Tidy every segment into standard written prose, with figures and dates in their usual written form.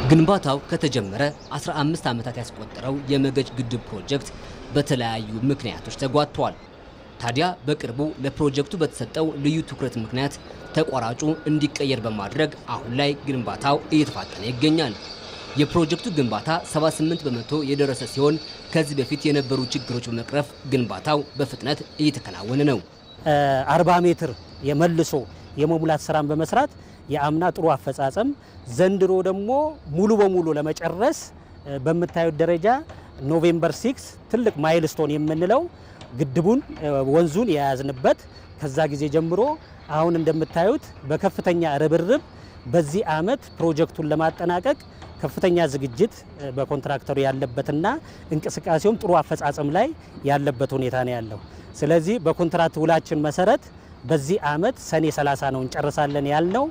ግንባታው ከተጀመረ 15 ዓመታት ያስቆጠረው የመገጭ ግድብ ፕሮጀክት በተለያዩ ምክንያቶች ተጓቷል። ታዲያ በቅርቡ ለፕሮጀክቱ በተሰጠው ልዩ ትኩረት ምክንያት ተቋራጩ እንዲቀየር በማድረግ አሁን ላይ ግንባታው እየተፋጠነ ይገኛል። የፕሮጀክቱ ግንባታ 78 በመቶ የደረሰ ሲሆን ከዚህ በፊት የነበሩ ችግሮች በመቅረፍ ግንባታው በፍጥነት እየተከናወነ ነው። 40 ሜትር የመልሶ የመሙላት ስራን በመስራት የአምና ጥሩ አፈጻጸም ዘንድሮ ደግሞ ሙሉ በሙሉ ለመጨረስ በመታየት ደረጃ ኖቬምበር 6 ትልቅ ማይልስቶን የምንለው ግድቡን ወንዙን የያዝንበት ከዛ ጊዜ ጀምሮ አሁን እንደምታዩት በከፍተኛ ርብርብ በዚህ አመት ፕሮጀክቱን ለማጠናቀቅ ከፍተኛ ዝግጅት በኮንትራክተሩ ያለበትና እንቅስቃሴውም ጥሩ አፈጻጸም ላይ ያለበት ሁኔታ ነው ያለው። ስለዚህ በኮንትራክት ውላችን መሰረት በዚህ አመት ሰኔ 30 ነው እንጨርሳለን ያልነው።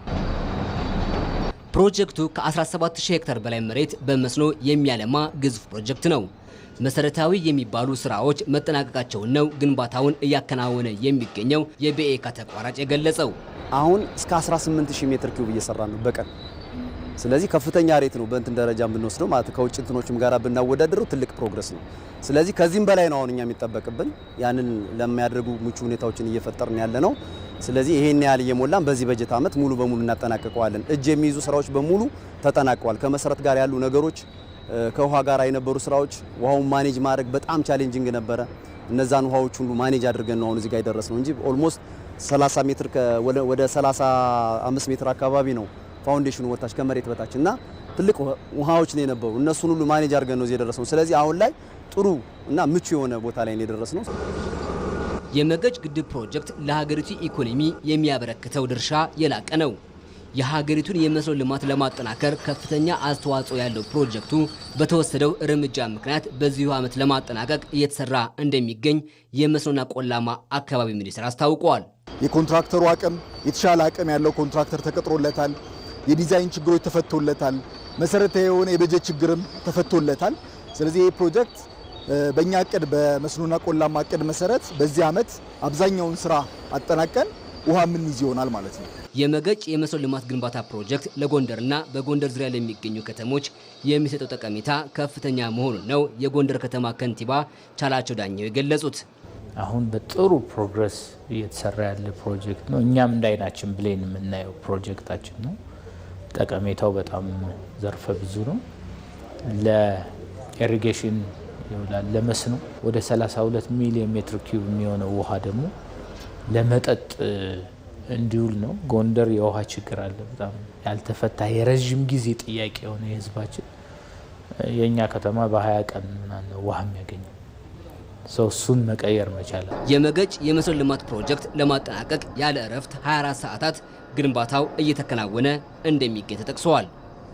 ፕሮጀክቱ ከ17000 ሄክታር በላይ መሬት በመስኖ የሚያለማ ግዙፍ ፕሮጀክት ነው። መሰረታዊ የሚባሉ ስራዎች መጠናቀቃቸውን ነው ግንባታውን እያከናወነ የሚገኘው የቢኤካ ተቋራጭ የገለጸው። አሁን እስከ 18000 ሜትር ኪዩብ እየሰራ ነው በቀን። ስለዚህ ከፍተኛ ሬት ነው በእንትን ደረጃ የምንወስደው ማለት ከውጭ እንትኖችም ጋር ብናወዳደረው ትልቅ ፕሮግረስ ነው። ስለዚህ ከዚህም በላይ ነው አሁን እኛ የሚጠበቅብን ያንን ለሚያደርጉ ምቹ ሁኔታዎችን እየፈጠርን ያለ ነው። ስለዚህ ይሄን ያህል እየሞላን በዚህ በጀት አመት ሙሉ በሙሉ እናጠናቅቀዋለን። እጅ የሚይዙ ስራዎች በሙሉ ተጠናቀዋል። ከመሰረት ጋር ያሉ ነገሮች ከውሃ ጋር የነበሩ ስራዎች ውሃውን ማኔጅ ማድረግ በጣም ቻሌንጂንግ ነበረ። እነዛን ውሃዎች ሁሉ ማኔጅ አድርገን ነው አሁን እዚህ ጋር የደረስነው እንጂ ኦልሞስት 30 ሜትር ወደ 35 ሜትር አካባቢ ነው ፋውንዴሽኑ ወጣች ከመሬት በታች እና ትልቅ ውሃዎች ነው የነበሩ። እነሱን ሁሉ ማኔጅ አድርገን ነው እዚህ የደረስነው። ስለዚህ አሁን ላይ ጥሩ እና ምቹ የሆነ ቦታ ላይ ነው የደረስነው። የመገጭ ግድብ ፕሮጀክት ለሀገሪቱ ኢኮኖሚ የሚያበረክተው ድርሻ የላቀ ነው። የሀገሪቱን የመስኖ ልማት ለማጠናከር ከፍተኛ አስተዋጽኦ ያለው ፕሮጀክቱ በተወሰደው እርምጃ ምክንያት በዚሁ ዓመት ለማጠናቀቅ እየተሰራ እንደሚገኝ የመስኖና ቆላማ አካባቢ ሚኒስቴር አስታውቋል። የኮንትራክተሩ አቅም የተሻለ አቅም ያለው ኮንትራክተር ተቀጥሮለታል። የዲዛይን ችግሮች ተፈቶለታል። መሰረታዊ የሆነ የበጀት ችግርም ተፈቶለታል። ስለዚህ ይህ ፕሮጀክት በእኛ እቅድ በመስኖና ቆላማ እቅድ መሰረት በዚህ ዓመት አብዛኛውን ስራ አጠናቀን ውሃ የምንይዝ ይሆናል ማለት ነው። የመገጭ የመስኖ ልማት ግንባታ ፕሮጀክት ለጎንደርና በጎንደር ዙሪያ ለሚገኙ ከተሞች የሚሰጠው ጠቀሜታ ከፍተኛ መሆኑን ነው የጎንደር ከተማ ከንቲባ ቻላቸው ዳኘው የገለጹት። አሁን በጥሩ ፕሮግረስ እየተሰራ ያለ ፕሮጀክት ነው። እኛም እንዳይናችን ብሌን የምናየው ፕሮጀክታችን ነው። ጠቀሜታው በጣም ዘርፈ ብዙ ነው። ለኢሪጌሽን ይውላል፣ ለመስኖ ወደ 32 ሚሊዮን ሜትር ኪዩብ የሚሆነው ውሃ ደግሞ ለመጠጥ እንዲውል ነው። ጎንደር የውሃ ችግር አለ፣ በጣም ያልተፈታ የረጅም ጊዜ ጥያቄ የሆነ የህዝባችን። የኛ ከተማ በ20 ቀን ምናምን ውሃ የሚያገኘው ሰው እሱን መቀየር መቻል። የመገጭ የመስኖ ልማት ፕሮጀክት ለማጠናቀቅ ያለ እረፍት 24 ሰዓታት ግንባታው እየተከናወነ እንደሚገኝ ተጠቅሷል።